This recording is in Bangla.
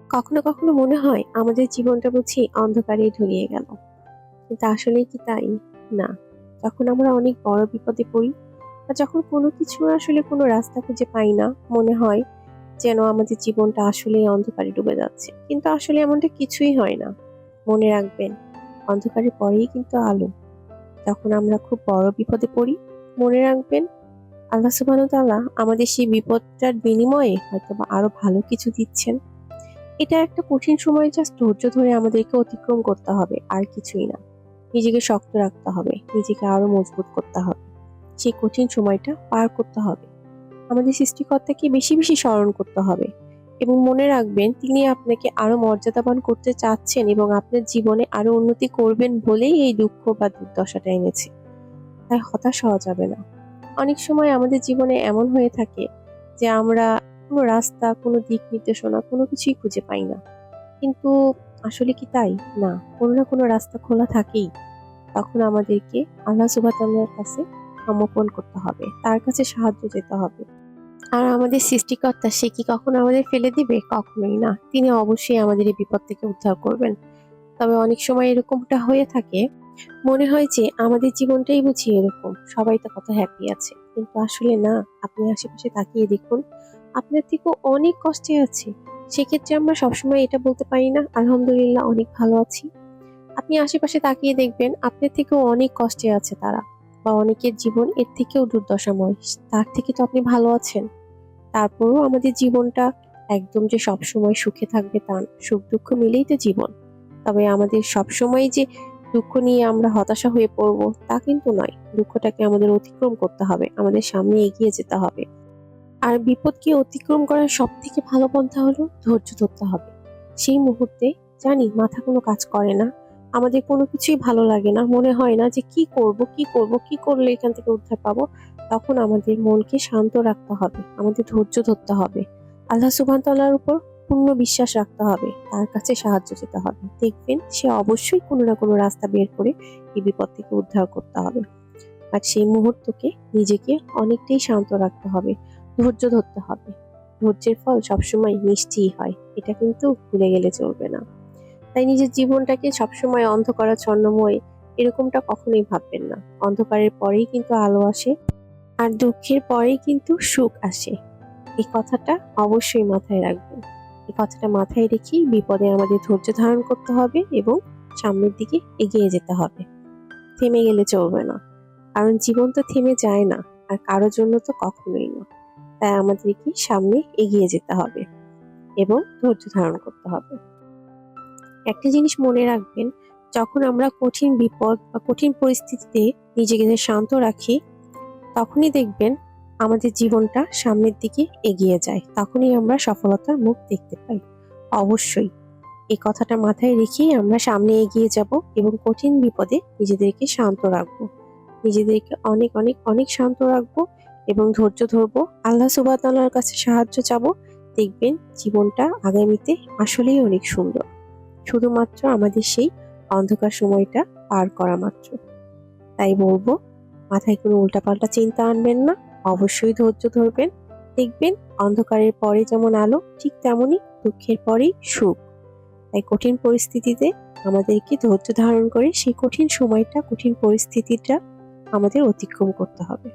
কখনো কখনো মনে হয় আমাদের জীবনটা বুঝি অন্ধকারেই ঢুলিয়ে গেল, কিন্তু আসলে কি তাই? না। যখন আমরা অনেক বড় বিপদে পড়ি বা যখন কোনো কিছু আসলে কোনো রাস্তা খুঁজে পাই না, মনে হয় যেন আমাদের জীবনটা আসলেই অন্ধকারে ডুবে যাচ্ছে, কিন্তু আসলে এমনটা কিছুই হয় না। মনে রাখবেন, অন্ধকারের পরেই কিন্তু আলো। যখন আমরা খুব বড় বিপদে পড়ি, মনে রাখবেন আল্লাহ সুবহানাহু ওয়া তাআলা আমাদের সেই বিপদটার বিনিময়ে হয়তো বা আরো ভালো কিছু দিচ্ছেন। এটা একটা কঠিন সময়, জাস্ট ধৈর্য ধরে আমাদেরকে অতিক্রম করতে হবে, আর কিছুই না। নিজেকে শক্ত রাখতে হবে, নিজেকে আরো মজবুত করতে হবে, সেই কঠিন সময়টা পার করতে হবে। আমাদের সৃষ্টিকর্তাকে বেশি বেশি স্মরণ করতে হবে এবং মনে রাখবেন তিনি আপনাকে আরো মর্যাদাবান করতে চাচ্ছেন এবং আপনার জীবনে আরো উন্নতি করবেন বলেই এই দুঃখ বা দুর্দশাটা এনেছে। তাই হতাশ হওয়া যাবে না। অনেক সময় আমাদের জীবনে এমন হয়ে থাকে যে আমরা কোনো রাস্তা, কোনো দিক নির্দেশনা কোনো কিছুই খুঁজে পাই না। কিন্তু আসলে কি তাই? না, কোনো না কোনো রাস্তা খোলা থাকেই। তখন আমাদেরকে আল্লাহ সুবহানাহু ওয়া তাআলার কাছে সমর্পণ করতে হবে। তার কাছে সাহায্য চেতে হবে। আর আমাদের সৃষ্টিকর্তা সে কি কখনো আমাদের ফেলে দিবে? কখনোই না। তিনি অবশ্যই আমাদের এই বিপদ থেকে উদ্ধার করবেন। তবে অনেক সময় এরকমটা হয়ে থাকে, মনে হয় যে আমাদের জীবনটাই বুঝি এরকম। সবাই তো কত হ্যাপি আছে। কিন্তু আসলে না, আপনি আশেপাশে তাকিয়ে দেখুন, আপনার থেকেও অনেক কষ্টে আছে। সেক্ষেত্রে আমরা সবসময় এটা বলতে পারি না, আলহামদুলিল্লাহ অনেক ভালো আছি। আপনি আশেপাশে তাকিয়ে দেখবেন আপনার থেকেও অনেক কষ্টে আছে তারা, বা অনেকের জীবন এর থেকেও দুর্দশাময়। তার থেকে তো আপনি ভালো আছেন। তারপরেও আমাদের জীবনটা একদম যে সবসময় সুখে থাকবে তা না। সুখ দুঃখ মিলেই তো জীবন। তবে আমাদের সবসময় যে দুঃখ নিয়ে আমরা হতাশা হয়ে পড়বো তা কিন্তু নয়। দুঃখটাকে আমাদের অতিক্রম করতে হবে, আমাদের সামনে এগিয়ে যেতে হবে। আর বিপদকে অতিক্রম করার সব থেকে ভালো পন্থা হলো ধৈর্য ধরতে হবে। সেই মুহূর্তে জানি মাথা কোনো কাজ করে না, আমাদের কোনো কিছুই ভালো লাগে না, মনে হয় না যে কি করব কি করব, কি করলে এখান থেকে উদ্ধার পাবো। তখন আমাদের মনকে শান্ত রাখতে হবে, আমাদের ধৈর্য ধরতে হবে, আল্লাহ সুবহান তাআলার উপর পূর্ণ বিশ্বাস রাখতে হবে, তার কাছে সাহায্য চেতে হবে। দেখবেন সে অবশ্যই কোনো না কোনো রাস্তা বের করে এই বিপদ থেকে উদ্ধার করতে হবে। আর সেই মুহূর্তকে নিজেকে অনেকটাই শান্ত রাখতে হবে, ধৈর্য ধরতে হবে। ধৈর্যের ফল সবসময় মিষ্টিই হয়, এটা কিন্তু ভুলে গেলে চলবে না। তাই নিজের জীবনটাকে সবসময় অন্ধকারাচ্ছন্নময় এরকমটা কখনোই ভাববেন না। অন্ধকারের পরেই কিন্তু আলো আসে, আর দুঃখের পরেই কিন্তু সুখ আসে। এই কথাটা অবশ্যই মাথায় রাখবেন। এই কথাটা মাথায় রেখেই বিপদে আমাদের ধৈর্য ধারণ করতে হবে এবং সামনের দিকে এগিয়ে যেতে হবে। থেমে গেলে চলবে না, কারণ জীবন তো থেমে যায় না, আর কারোর জন্য তো কখনোই না। তাই আমাদেরকে সামনে এগিয়ে যেতে হবে এবং ধৈর্য ধারণ করতে হবে। একটা জিনিস মনে রাখবেন, যখন আমরা কঠিন বিপদ বা কঠিন পরিস্থিতিতে নিজেকে শান্ত রাখি, তখনই দেখবেন আমাদের জীবনটা সামনের দিকে এগিয়ে যায়, তখনই আমরা সফলতার মুখ দেখতে পাই। অবশ্যই এই কথাটা মাথায় রেখেই আমরা সামনে এগিয়ে যাব এবং কঠিন বিপদে নিজেদেরকে শান্ত রাখবো, নিজেদেরকে অনেক অনেক অনেক শান্ত রাখবো এবং ধৈর্য ধরবো, আল্লাহ সুবহানাহু ওয়া তাআলার কাছে সাহায্য চাবো। দেখবেন জীবনটা আগামীতে আসলেই অনেক সুন্দর। শুধুমাত্র আমাদের সেই অন্ধকার সময়টা পার করা মাত্র। তাই বলবো, মাথায় কোনো উল্টাপাল্টা চিন্তা আনবেন না, অবশ্যই ধৈর্য ধরবেন। দেখবেন অন্ধকারের পরে যেমন আলো, ঠিক তেমনই দুঃখের পরেই সুখ। তাই কঠিন পরিস্থিতিতে আমাদেরকে ধৈর্য ধারণ করে সেই কঠিন সময়টা, কঠিন পরিস্থিতিটা আমাদের অতিক্রম করতে হবে।